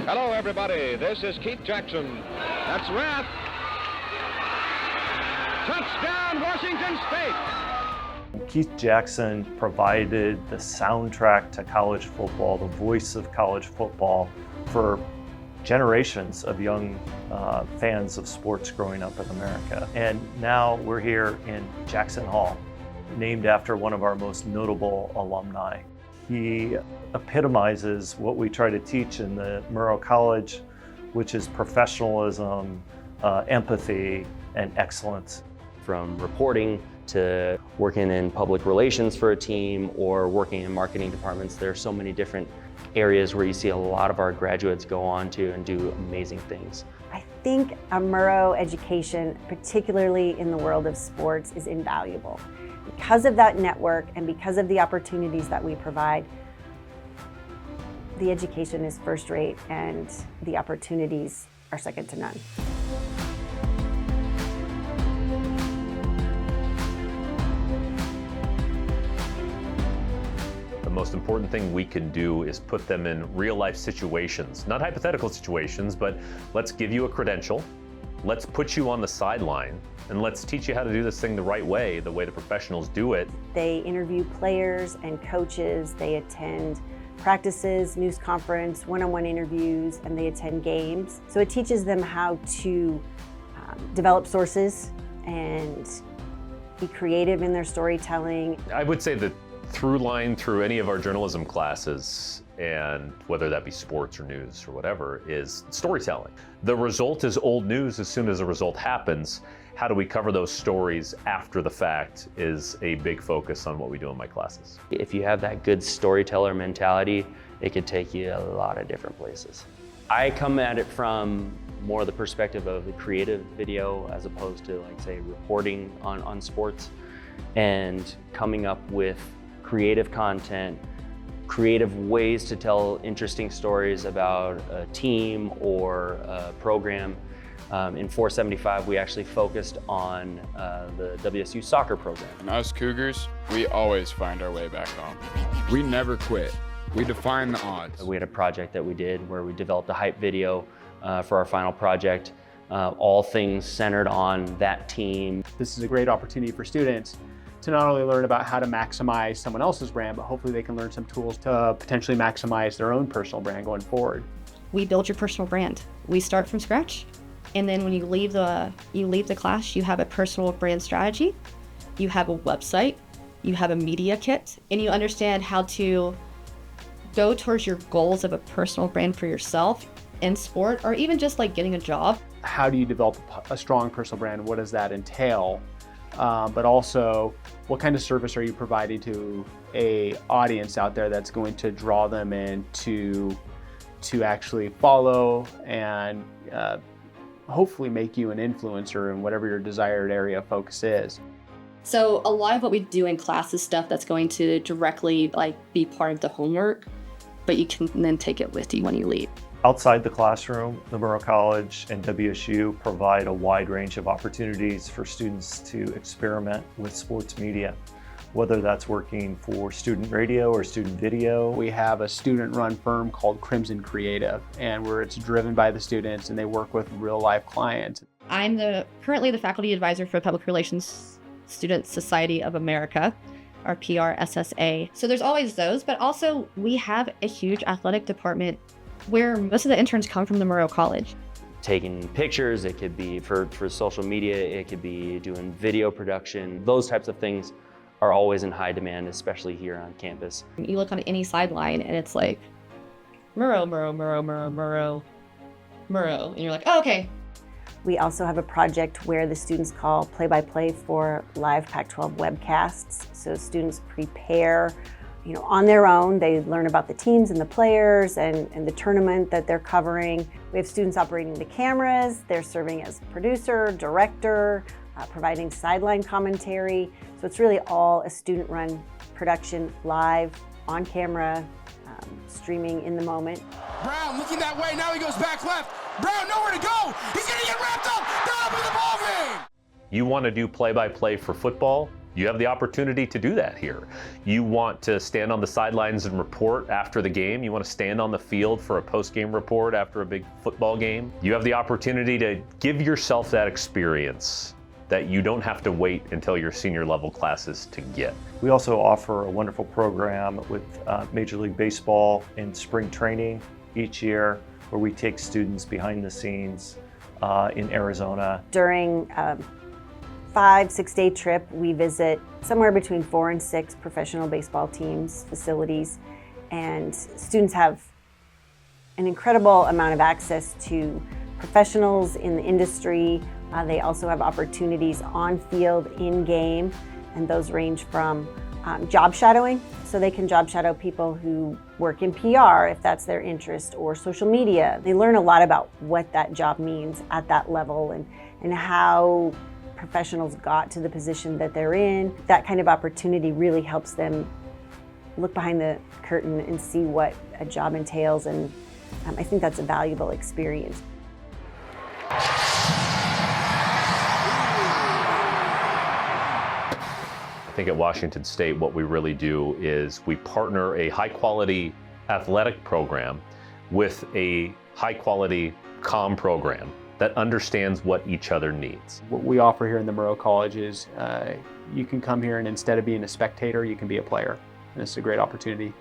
Hello, everybody. This is Keith Jackson. That's Rath. Touchdown, Washington State. Keith Jackson provided the soundtrack to college football, the voice of college football for generations of young fans of sports growing up in America. And now we're here in Jackson Hall, named after one of our most notable alumni. He epitomizes what we try to teach in the Murrow College, which is professionalism, empathy, and excellence. From reporting to working in public relations for a team or working in marketing departments, there are so many different areas where you see a lot of our graduates go on to and do amazing things. I think a Murrow education, particularly in the world of sports, is invaluable. Because of that network and because of the opportunities that we provide, the education is first rate and the opportunities are second to none. The most important thing we can do is put them in real life situations, not hypothetical situations, but let's give you a credential, let's put you on the sideline, and let's teach you how to do this thing the right way, the way the professionals do it. They interview players and coaches, they attend practices, news conference, one-on-one interviews, and they attend games. So it teaches them how to develop sources and be creative in their storytelling. I would say the through line through any of our journalism classes, and whether that be sports or news or whatever, is storytelling. The result is old news as soon as the result happens. How do we cover those stories after the fact is a big focus on what we do in my classes. If you have that good storyteller mentality, it could take you a lot of different places. I come at it from more the perspective of the creative video as opposed to, like, say, reporting on sports, and coming up with creative content, creative ways to tell interesting stories about a team or a program. In 475, we actually focused on the WSU soccer program. And us Cougars, we always find our way back home. We never quit. We define the odds. We had a project that we did where we developed a hype video for our final project, all things centered on that team. This is a great opportunity for students to not only learn about how to maximize someone else's brand, but hopefully they can learn some tools to potentially maximize their own personal brand going forward. We build your personal brand. We start from scratch. And then when you leave the class, you have a personal brand strategy, you have a website, you have a media kit, and you understand how to go towards your goals of a personal brand for yourself in sport, or even just like getting a job. How do you develop a strong personal brand? What does that entail? But also, what kind of service are you providing to a audience out there that's going to draw them in to actually follow and hopefully make you an influencer in whatever your desired area of focus is. So a lot of what we do in class is stuff that's going to directly be part of the homework, but you can then take it with you when you leave. Outside the classroom, the Murrow College and WSU provide a wide range of opportunities for students to experiment with sports media, whether that's working for student radio or student video. We have a student-run firm called Crimson Creative, and where it's driven by the students and they work with real-life clients. I'm currently the faculty advisor for Public Relations Student Society of America, our PRSSA. So there's always those, but also we have a huge athletic department where most of the interns come from the Murrow College. Taking pictures, it could be for social media, it could be doing video production. Those types of things are always in high demand, especially here on campus. You look on any sideline and it's like, Murrow, Murrow, Murrow, Murrow, Murrow, Murrow. And you're like, oh, okay. We also have a project where the students call play-by-play for live Pac-12 webcasts. So students prepare, on their own. They learn about the teams and the players and the tournament that they're covering. We have students operating the cameras. They're serving as producer, director, providing sideline commentary. So it's really all a student-run production, live, on camera, streaming in the moment. Brown looking that way, now he goes back left. Brown nowhere to go. He's gonna get wrapped up. They're up in the ball game. You want to do play-by-play for football? You have the opportunity to do that here. You want to stand on the sidelines and report after the game. You want to stand on the field for a post-game report after a big football game. You have the opportunity to give yourself that experience that you don't have to wait until your senior level classes to get. We also offer a wonderful program with Major League Baseball in spring training each year, where we take students behind the scenes in Arizona. During 5-6 day trip, we visit somewhere between 4 and 6 professional baseball teams, facilities, and students have an incredible amount of access to professionals in the industry. They also have opportunities on field, in game, and those range from job shadowing, so they can job shadow people who work in PR if that's their interest, or social media. They learn a lot about what that job means at that level and how professionals got to the position that they're in. That kind of opportunity really helps them look behind the curtain and see what a job entails, and I think that's a valuable experience. I think at Washington State, what we really do is we partner a high-quality athletic program with a high-quality comm program that understands what each other needs. What we offer here in the Murrow College is you can come here and instead of being a spectator, you can be a player. And this is a great opportunity